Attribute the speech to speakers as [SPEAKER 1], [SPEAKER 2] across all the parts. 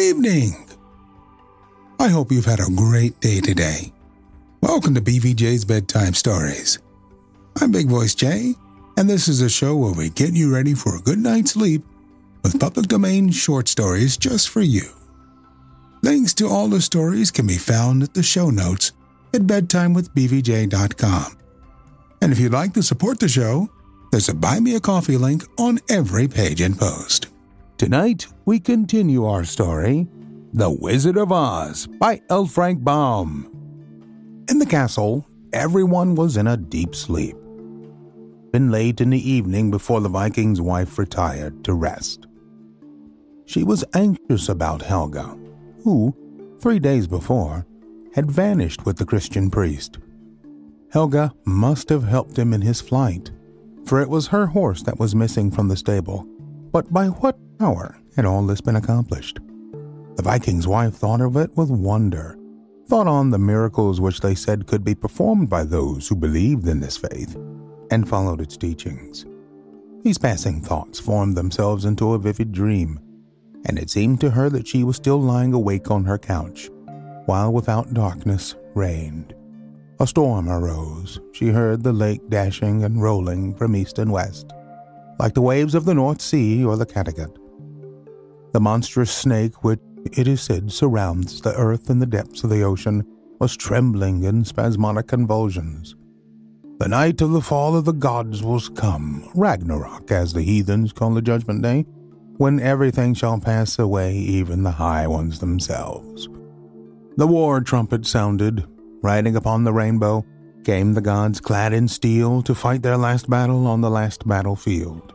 [SPEAKER 1] evening. I hope you've had a great day today. Welcome to BVJ's Bedtime Stories. I'm Big Voice Jay, and this is a show where we get you ready for a good night's sleep with public domain short stories just for you. Links to all the stories can be found at the show notes at bedtimewithbvj.com. And if you'd like to support the show, there's a Buy Me a Coffee link on every page and post. Tonight, we continue our story, The Wizard of Oz by L. Frank Baum. In the castle, everyone was in a deep sleep. Been late in the evening before the Viking's wife retired to rest. She was anxious about Helga, who, 3 days before, had vanished with the Christian priest. Helga must have helped him in his flight, for it was her horse that was missing from the stable. But by what power had all this been accomplished? The Viking's wife thought of it with wonder, thought on the miracles which they said could be performed by those who believed in this faith, and followed its teachings. These passing thoughts formed themselves into a vivid dream, and it seemed to her that she was still lying awake on her couch, while without darkness reigned. A storm arose. She heard the lake dashing and rolling from east and west, like the waves of the North Sea or the Kattegat. The monstrous snake, which it is said surrounds the earth in the depths of the ocean, was trembling in spasmodic convulsions. The night of the fall of the gods was come, Ragnarok, as the heathens call the judgment day, when everything shall pass away, even the high ones themselves. The war trumpet sounded. Riding upon the rainbow came the gods clad in steel to fight their last battle on the last battlefield.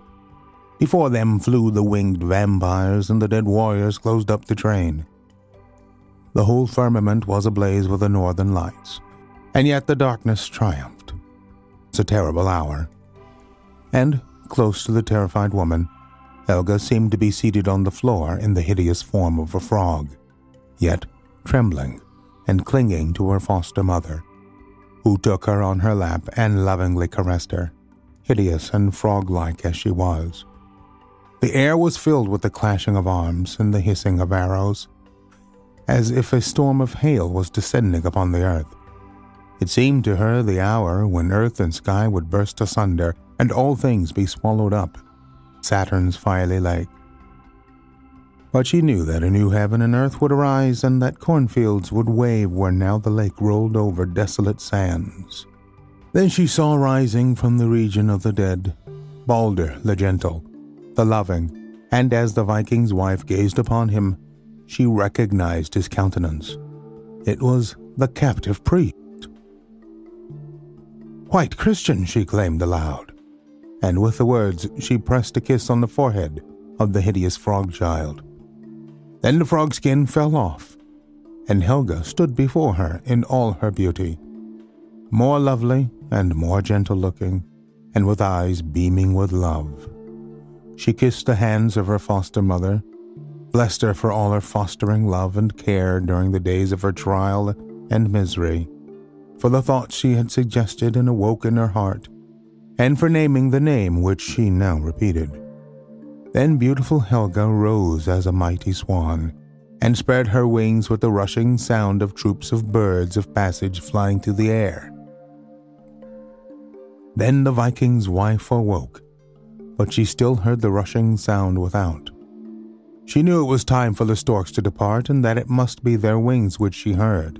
[SPEAKER 1] Before them flew the winged vampires, and the dead warriors closed up the train. The whole firmament was ablaze with the northern lights, and yet the darkness triumphed. It's a terrible hour. And, close to the terrified woman, Helga seemed to be seated on the floor in the hideous form of a frog, yet trembling and clinging to her foster mother, who took her on her lap and lovingly caressed her, hideous and frog-like as she was. The air was filled with the clashing of arms and the hissing of arrows, as if a storm of hail was descending upon the earth. It seemed to her the hour when earth and sky would burst asunder and all things be swallowed up, Saturn's fiery lake. But she knew that a new heaven and earth would arise, and that cornfields would wave where now the lake rolled over desolate sands. Then she saw rising from the region of the dead Balder the gentle, the loving, and as the Viking's wife gazed upon him, she recognized his countenance. It was the captive priest. "White Christian," she claimed aloud, and with the words she pressed a kiss on the forehead of the hideous frog-child. Then the frog skin fell off, and Helga stood before her in all her beauty, more lovely and more gentle-looking, and with eyes beaming with love. She kissed the hands of her foster mother, blessed her for all her fostering love and care during the days of her trial and misery, for the thoughts she had suggested and awoke in her heart, and for naming the name which she now repeated. Then beautiful Helga rose as a mighty swan, and spread her wings with the rushing sound of troops of birds of passage flying through the air. Then the Viking's wife awoke, but she still heard the rushing sound without. She knew it was time for the storks to depart, and that it must be their wings which she heard.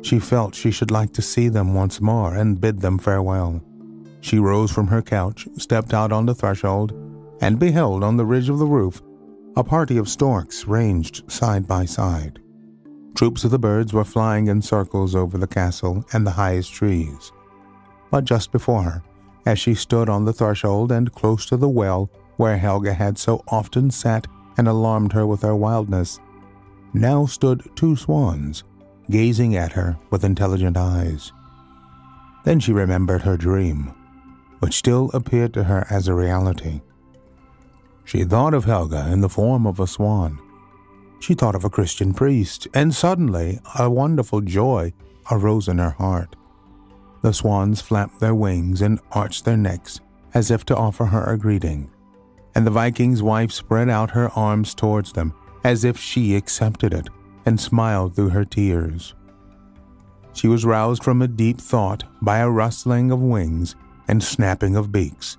[SPEAKER 1] She felt she should like to see them once more and bid them farewell. She rose from her couch, stepped out on the threshold, and beheld on the ridge of the roof a party of storks ranged side by side. Troops of the birds were flying in circles over the castle and the highest trees. But just before her, as she stood on the threshold and close to the well where Helga had so often sat and alarmed her with her wildness, now stood two swans, gazing at her with intelligent eyes. Then she remembered her dream, which still appeared to her as a reality. She thought of Helga in the form of a swan. She thought of a Christian priest, and suddenly a wonderful joy arose in her heart. The swans flapped their wings and arched their necks as if to offer her a greeting, and the Viking's wife spread out her arms towards them as if she accepted it, and smiled through her tears. She was roused from a deep thought by a rustling of wings and snapping of beaks.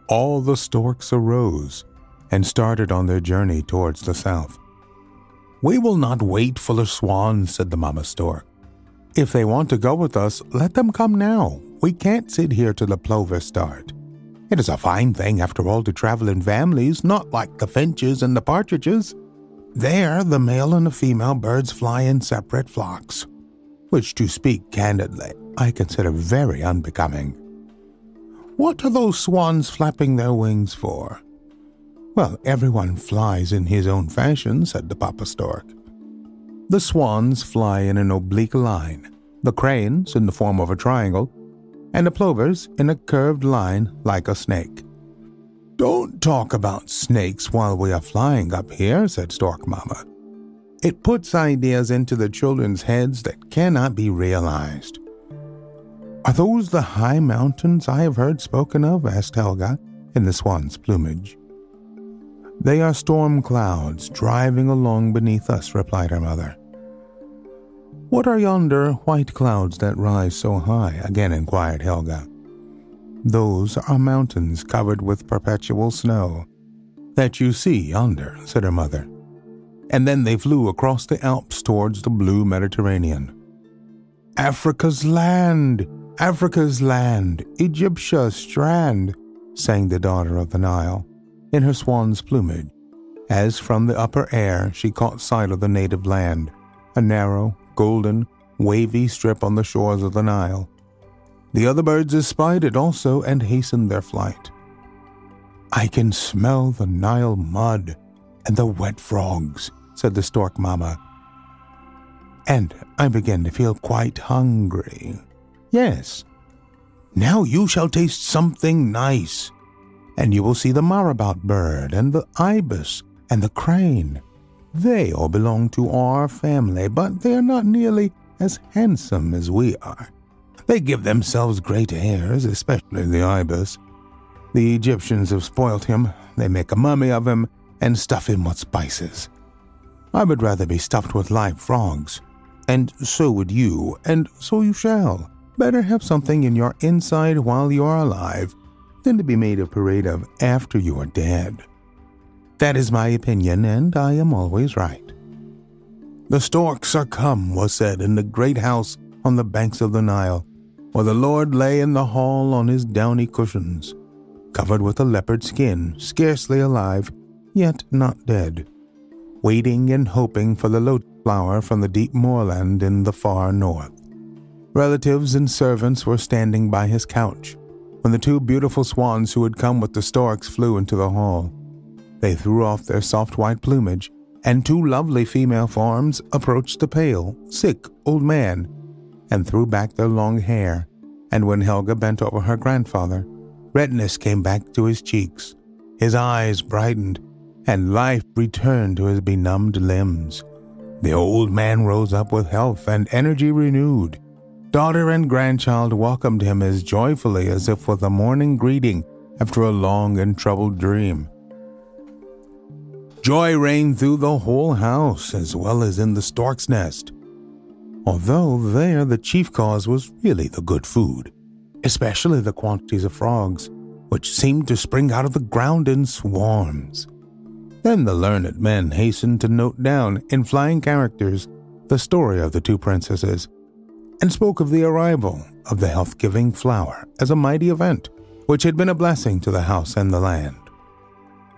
[SPEAKER 1] All the storks arose and started on their journey towards the south. "We will not wait for the swans," said the mama stork. "If they want to go with us, let them come now. We can't sit here till the plovers start. It is a fine thing, after all, to travel in families, not like the finches and the partridges. There, the male and the female birds fly in separate flocks, which, to speak candidly, I consider very unbecoming. What are those swans flapping their wings for?" "Well, everyone flies in his own fashion," said the papa stork. "The swans fly in an oblique line, the cranes in the form of a triangle, and the plovers in a curved line like a snake." "Don't talk about snakes while we are flying up here," said Stork Mama. "It puts ideas into the children's heads that cannot be realized." "Are those the high mountains I have heard spoken of?" asked Helga, in the swan's plumage. "They are storm clouds driving along beneath us," replied her mother. "What are yonder white clouds that rise so high?" again inquired Helga. "Those are mountains covered with perpetual snow that you see yonder," said her mother. And then they flew across the Alps towards the blue Mediterranean. "Africa's land! Africa's land! Egyptia's strand!" sang the daughter of the Nile, in her swan's plumage, as from the upper air she caught sight of the native land, a narrow, golden, wavy strip on the shores of the Nile. The other birds espied it also and hastened their flight. "I can smell the Nile mud and the wet frogs," said the stork mama. "And I begin to feel quite hungry." "Yes. Now you shall taste something nice, and you will see the marabout bird and the ibis and the crane. They all belong to our family, but they are not nearly as handsome as we are. They give themselves great airs, especially the ibis. The Egyptians have spoilt him. They make a mummy of him and stuff him with spices. I would rather be stuffed with live frogs, and so would you, and so you shall. Better have something in your inside while you are alive than to be made a parade of after you are dead. That is my opinion, and I am always right." "The storks are come," was said in the great house on the banks of the Nile, where the Lord lay in the hall on his downy cushions, covered with a leopard skin, scarcely alive, yet not dead, waiting and hoping for the lotus flower from the deep moorland in the far north. Relatives and servants were standing by his couch when the two beautiful swans who had come with the storks flew into the hall. They threw off their soft white plumage, and two lovely female forms approached the pale, sick old man and threw back their long hair, and when Helga bent over her grandfather, redness came back to his cheeks, his eyes brightened, and life returned to his benumbed limbs. The old man rose up with health and energy renewed. Daughter and grandchild welcomed him as joyfully as if with a morning greeting after a long and troubled dream. Joy reigned through the whole house as well as in the stork's nest, although there the chief cause was really the good food, especially the quantities of frogs, which seemed to spring out of the ground in swarms. Then the learned men hastened to note down in flying characters the story of the two princesses, and spoke of the arrival of the health-giving flower as a mighty event, which had been a blessing to the house and the land.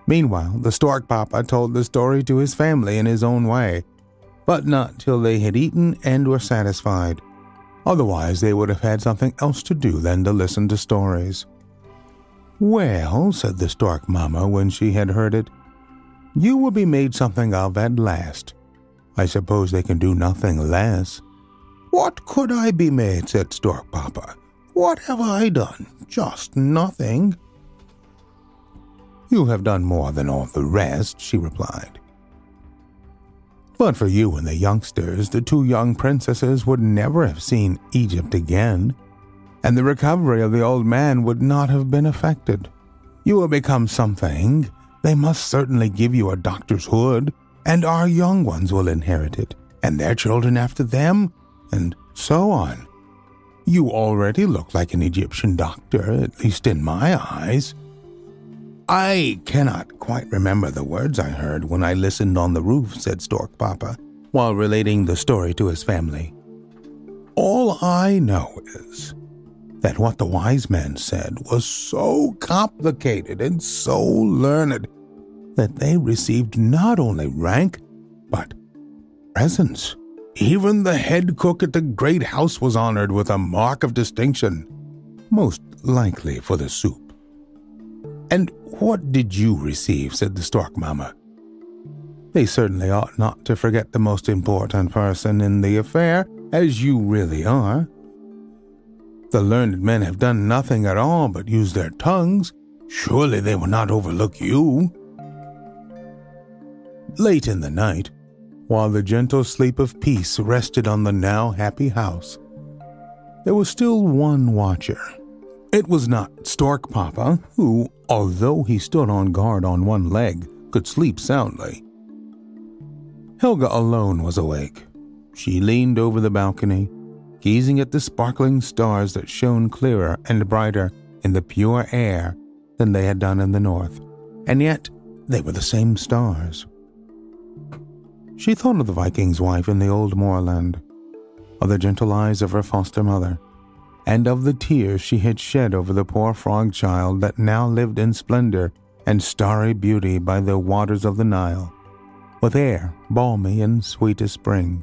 [SPEAKER 1] Meanwhile, the stork papa told the story to his family in his own way, but not till they had eaten and were satisfied. Otherwise, they would have had something else to do than to listen to stories. "Well," said the stork mama when she had heard it, "you will be made something of at last. I suppose they can do nothing less." "What could I be made?" said Stork Papa. "What have I done? Just nothing." "You have done more than all the rest," she replied. "But for you and the youngsters, the two young princesses would never have seen Egypt again, and the recovery of the old man would not have been effected. You will become something. They must certainly give you a doctor's hood, and our young ones will inherit it, and their children after them, and so on. You already look like an Egyptian doctor, at least in my eyes." "I cannot quite remember the words I heard when I listened on the roof," said Stork Papa, while relating the story to his family. "All I know is that what the wise man said was so complicated and so learned that they received not only rank, but presents. Even the head cook at the great house was honored with a mark of distinction, most likely for the soup." "And what did you receive?" said the Stork Mama. "They certainly ought not to forget the most important person in the affair, as you really are. The learned men have done nothing at all but use their tongues. Surely they will not overlook you." Late in the night, while the gentle sleep of peace rested on the now happy house, there was still one watcher. It was not Stork Papa, who, although he stood on guard on one leg, could sleep soundly. Helga alone was awake. She leaned over the balcony, gazing at the sparkling stars that shone clearer and brighter in the pure air than they had done in the north, and yet they were the same stars. She thought of the Viking's wife in the old moorland, of the gentle eyes of her foster mother, and of the tears she had shed over the poor frog child that now lived in splendor and starry beauty by the waters of the Nile, with air balmy and sweet as spring.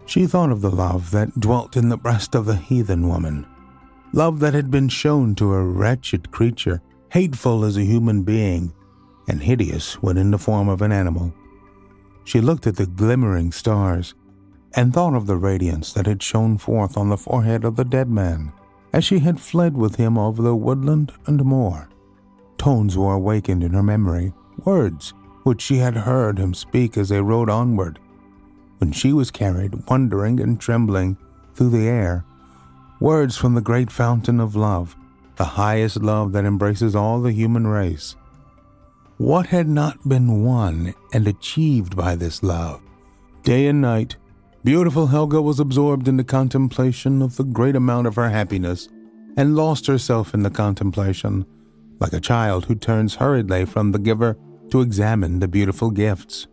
[SPEAKER 1] She thought of the love that dwelt in the breast of the heathen woman, love that had been shown to a wretched creature, hateful as a human being, and hideous when in the form of an animal. She looked at the glimmering stars, and thought of the radiance that had shone forth on the forehead of the dead man, as she had fled with him over the woodland and moor. Tones were awakened in her memory, words which she had heard him speak as they rode onward, when she was carried, wondering and trembling, through the air, words from the great fountain of love, the highest love that embraces all the human race. What had not been won and achieved by this love? Day and night, beautiful Helga was absorbed in the contemplation of the great amount of her happiness, and lost herself in the contemplation, like a child who turns hurriedly from the giver to examine the beautiful gifts.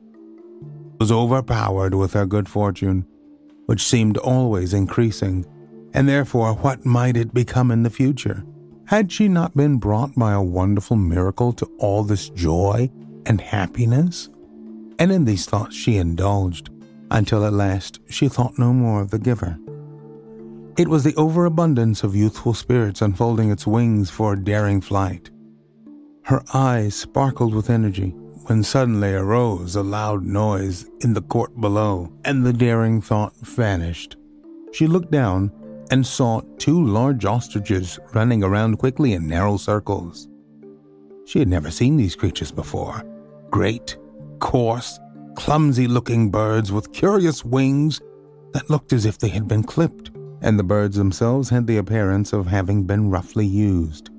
[SPEAKER 1] Was overpowered with her good fortune, which seemed always increasing, and therefore what might it become in the future? Had she not been brought by a wonderful miracle to all this joy and happiness? And in these thoughts she indulged, until at last she thought no more of the giver. It was the overabundance of youthful spirits unfolding its wings for a daring flight. Her eyes sparkled with energy, when suddenly arose a loud noise in the court below, and the daring thought vanished. She looked down and saw 2 large ostriches running around quickly in narrow circles. She had never seen these creatures before. Great, coarse, clumsy-looking birds with curious wings that looked as if they had been clipped, and the birds themselves had the appearance of having been roughly used.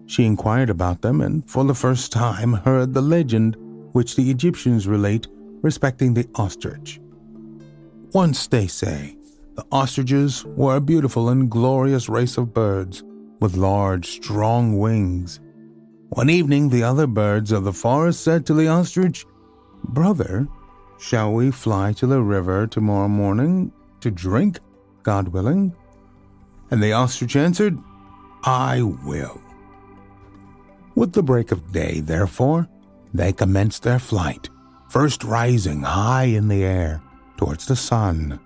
[SPEAKER 1] She inquired about them, and for the first time heard the legend which the Egyptians relate respecting the ostrich. Once, they say, the ostriches were a beautiful and glorious race of birds with large, strong wings. One evening the other birds of the forest said to the ostrich, "Brother, shall we fly to the river tomorrow morning to drink, God willing?" And the ostrich answered, "I will." With the break of day, therefore, they commenced their flight, first rising high in the air towards the sun.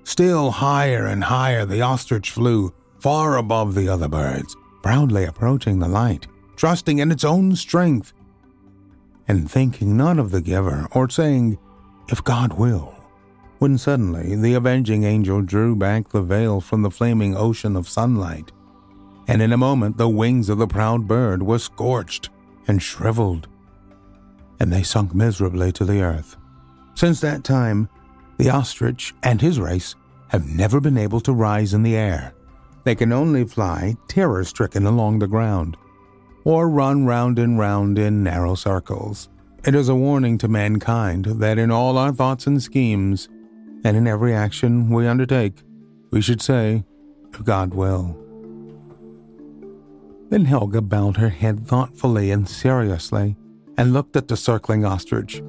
[SPEAKER 1] Still higher and higher the ostrich flew, far above the other birds, proudly approaching the light, trusting in its own strength, and thinking not of the giver, or saying, "If God will," when suddenly the avenging angel drew back the veil from the flaming ocean of sunlight, and in a moment the wings of the proud bird were scorched and shriveled, and they sunk miserably to the earth. Since that time, the ostrich and his race have never been able to rise in the air. They can only fly terror-stricken along the ground, or run round and round in narrow circles, It is a warning to mankind that in all our thoughts and schemes, and in every action we undertake, we should say, if God will. Then Helga bowed her head thoughtfully and seriously, and looked at the circling ostrich,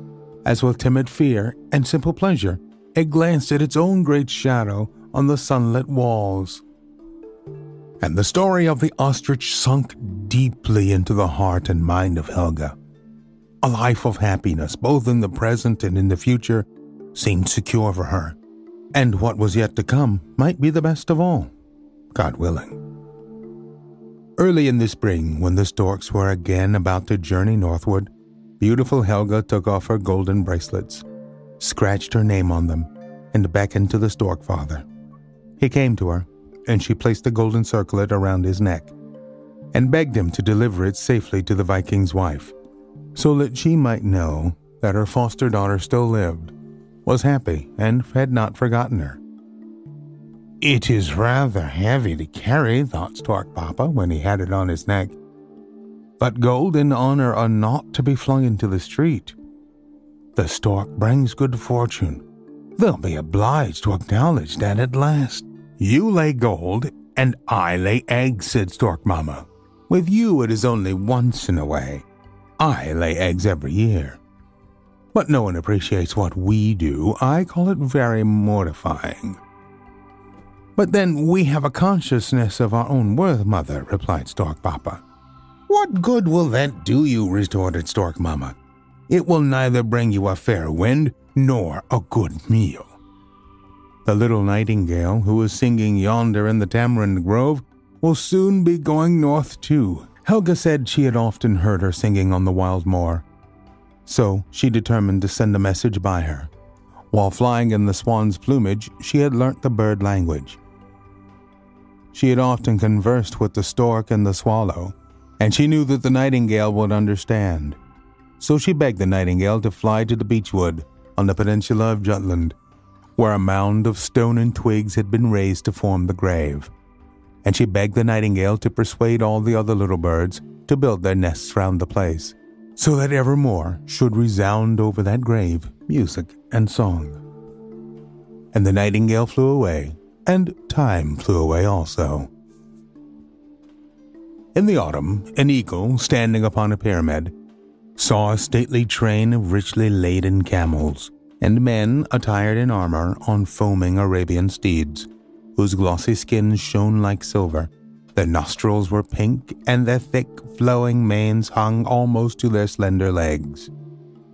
[SPEAKER 1] as with timid fear and simple pleasure, it glanced at its own great shadow on the sunlit walls. And the story of the ostrich sunk deeply into the heart and mind of Helga. A life of happiness, both in the present and in the future, seemed secure for her, and what was yet to come might be the best of all, God willing. Early in the spring, when the storks were again about to journey northward, beautiful Helga took off her golden bracelets, scratched her name on them, and beckoned to the stork father. He came to her, and she placed the golden circlet around his neck, and begged him to deliver it safely to the Viking's wife, so that she might know that her foster daughter still lived, was happy, and had not forgotten her. "It is rather heavy to carry," thought Stork Papa when he had it on his neck. "But gold and honor are not to be flung into the street. The stork brings good fortune. They'll be obliged to acknowledge that at last." "You lay gold, and I lay eggs," said Stork Mama. "With you it is only once in a way. I lay eggs every year. But no one appreciates what we do. I call it very mortifying." "But then we have a consciousness of our own worth, Mother," replied Stork Papa. "What good will that do you?" retorted Stork Mama. "It will neither bring you a fair wind nor a good meal." The little nightingale who was singing yonder in the tamarind grove will soon be going north too. Helga said she had often heard her singing on the wild moor, so she determined to send a message by her. While flying in the swan's plumage, she had learnt the bird language. She had often conversed with the stork and the swallow, and she knew that the nightingale would understand. So she begged the nightingale to fly to the beechwood on the peninsula of Jutland, where a mound of stone and twigs had been raised to form the grave. And she begged the nightingale to persuade all the other little birds to build their nests round the place, so that evermore should resound over that grave music and song. And the nightingale flew away, and time flew away also. In the autumn, an eagle, standing upon a pyramid, saw a stately train of richly laden camels, and men attired in armor on foaming Arabian steeds, whose glossy skins shone like silver. Their nostrils were pink, and their thick, flowing manes hung almost to their slender legs.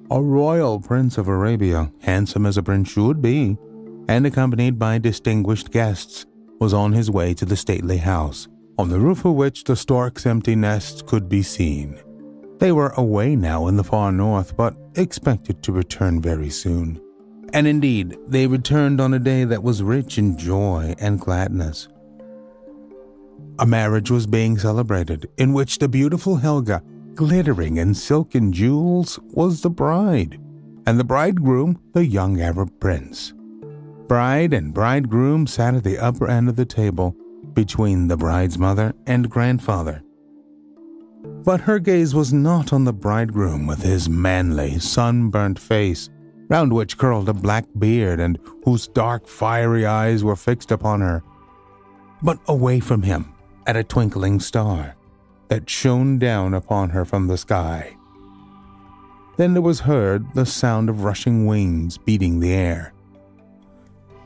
[SPEAKER 1] A royal prince of Arabia, handsome as a prince should be, and accompanied by distinguished guests, was on his way to the stately house, on the roof of which the stork's empty nests could be seen. They were away now in the far north, but expected to return very soon. And indeed, they returned on a day that was rich in joy and gladness. A marriage was being celebrated, in which the beautiful Helga, glittering in silk and jewels, was the bride, and the bridegroom the young Arab prince. Bride and bridegroom sat at the upper end of the table, between the bride's mother and grandfather. But her gaze was not on the bridegroom with his manly, sunburnt face, round which curled a black beard and whose dark, fiery eyes were fixed upon her, but away from him at a twinkling star that shone down upon her from the sky. Then there was heard the sound of rushing wings beating the air.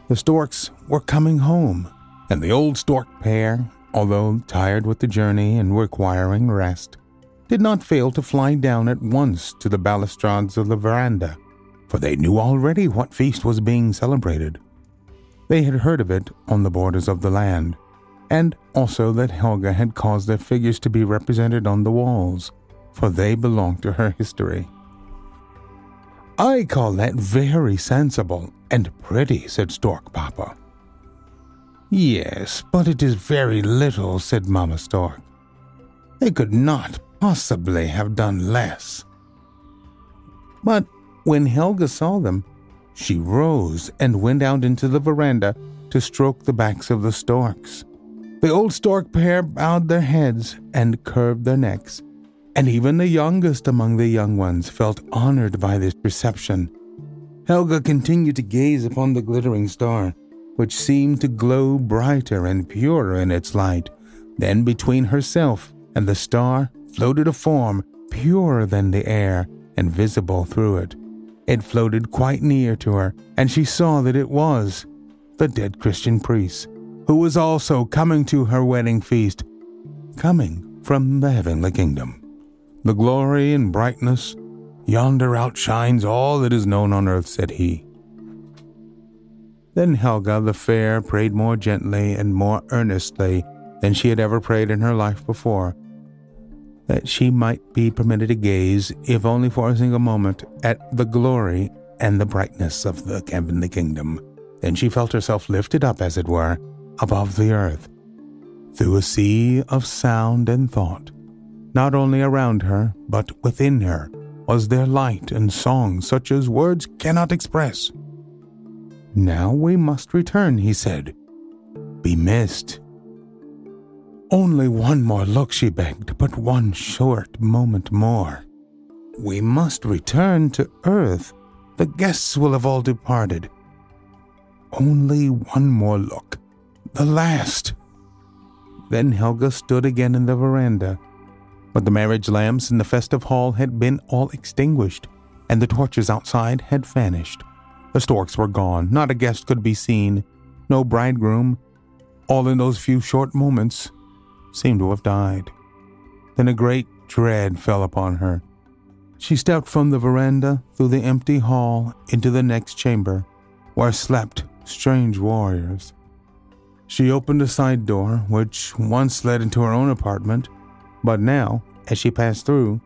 [SPEAKER 1] The storks were coming home, and the old stork pair, although tired with the journey and requiring rest, did not fail to fly down at once to the balustrades of the veranda, for they knew already what feast was being celebrated. They had heard of it on the borders of the land, and also that Helga had caused their figures to be represented on the walls, for they belonged to her history. "I call that very sensible and pretty," said Stork Papa. "Yes, but it is very little," said Mamma Stork. "They could not possibly have done less." But when Helga saw them, she rose and went out into the veranda to stroke the backs of the storks. The old stork pair bowed their heads and curved their necks, and even the youngest among the young ones felt honored by this reception. Helga continued to gaze upon the glittering star, which seemed to glow brighter and purer in its light. Then between herself and the star floated a form purer than the air and visible through it. It floated quite near to her, and she saw that it was the dead Christian priest, who was also coming to her wedding feast, coming from the heavenly kingdom. The glory and brightness yonder outshines all that is known on earth, said he. Then Helga the fair prayed more gently and more earnestly than she had ever prayed in her life before, that she might be permitted to gaze, if only for a single moment, at the glory and the brightness of the heavenly kingdom. Then she felt herself lifted up, as it were, above the earth, through a sea of sound and thought. Not only around her, but within her, was there light and song such as words cannot express. Now we must return, he said. Be missed. Only one more look, she begged, but one short moment more. We must return to earth. The guests will have all departed. Only one more look. The last. Then Helga stood again in the veranda, but the marriage lamps in the festive hall had been all extinguished, and the torches outside had vanished. The storks were gone. Not a guest could be seen. No bridegroom. All in those few short moments seemed to have died. Then a great dread fell upon her. She stepped from the veranda through the empty hall into the next chamber, where slept strange warriors. She opened a side door, which once led into her own apartment, but now, as she passed through,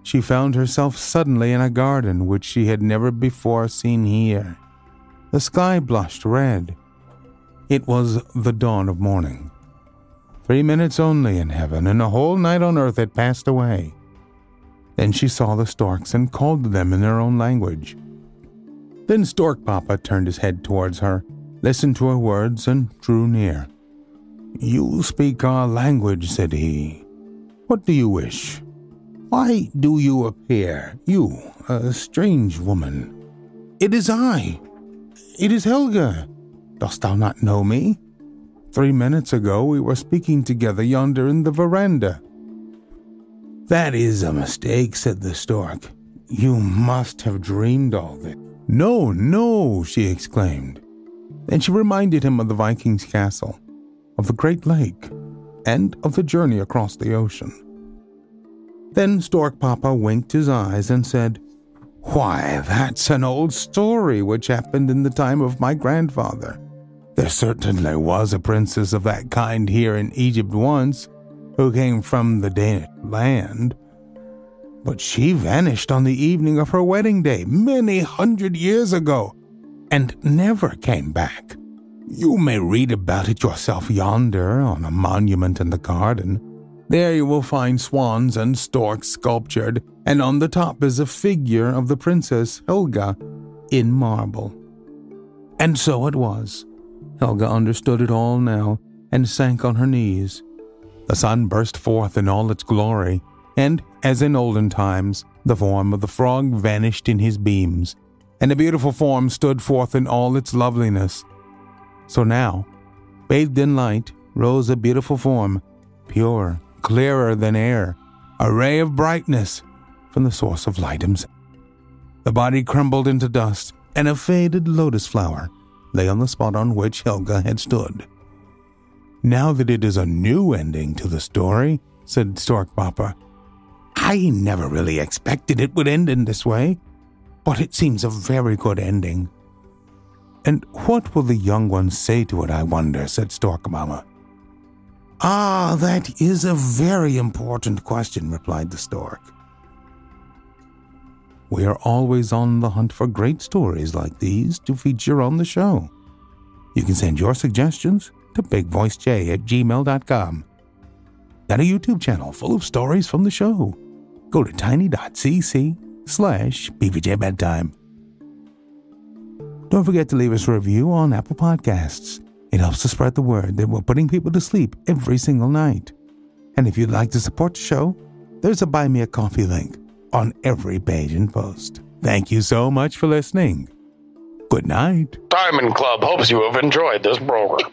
[SPEAKER 1] she found herself suddenly in a garden which she had never before seen here. The sky blushed red. It was the dawn of morning. 3 minutes only in heaven, and a whole night on earth had passed away. Then she saw the storks and called to them in their own language. Then Stork Papa turned his head towards her, listened to her words, and drew near. You speak our language, said he. What do you wish? Why do you appear, you, a strange woman? It is I. It is Helga. Dost thou not know me? 3 minutes ago we were speaking together yonder in the veranda. That is a mistake, said the stork. You must have dreamed all this. No, no, she exclaimed. Then she reminded him of the Viking's castle, of the great lake, and of the journey across the ocean. Then Stork Papa winked his eyes and said, Why, that's an old story which happened in the time of my grandfather. There certainly was a princess of that kind here in Egypt once, who came from the Danish land. But she vanished on the evening of her wedding day many 100 years ago, and never came back. You may read about it yourself yonder on a monument in the garden. There you will find swans and storks sculptured, and on the top is a figure of the Princess Helga in marble. And so it was. Helga understood it all now and sank on her knees. The sun burst forth in all its glory, and, as in olden times, the form of the frog vanished in his beams, and a beautiful form stood forth in all its loveliness. So now, bathed in light, rose a beautiful form, pure, clearer than air, a ray of brightness from the source of light himself. The body crumbled into dust, and a faded lotus flower lay on the spot on which Helga had stood. Now that it is a new ending to the story, said Stork Papa, I never really expected it would end in this way, but it seems a very good ending. And what will the young ones say to it, I wonder, said Stork Mama. Ah, that is a very important question, replied the stork. We are always on the hunt for great stories like these to feature on the show. You can send your suggestions to bigvoicej@gmail.com. Got a YouTube channel full of stories from the show. Go to tiny.cc/BVJ Bedtime. Don't forget to leave us a review on Apple Podcasts. It helps to spread the word that we're putting people to sleep every single night. And if you'd like to support the show, there's a Buy Me a Coffee link on every page and post. Thank you so much for listening. Good night.
[SPEAKER 2] Diamond Club hopes you have enjoyed this program.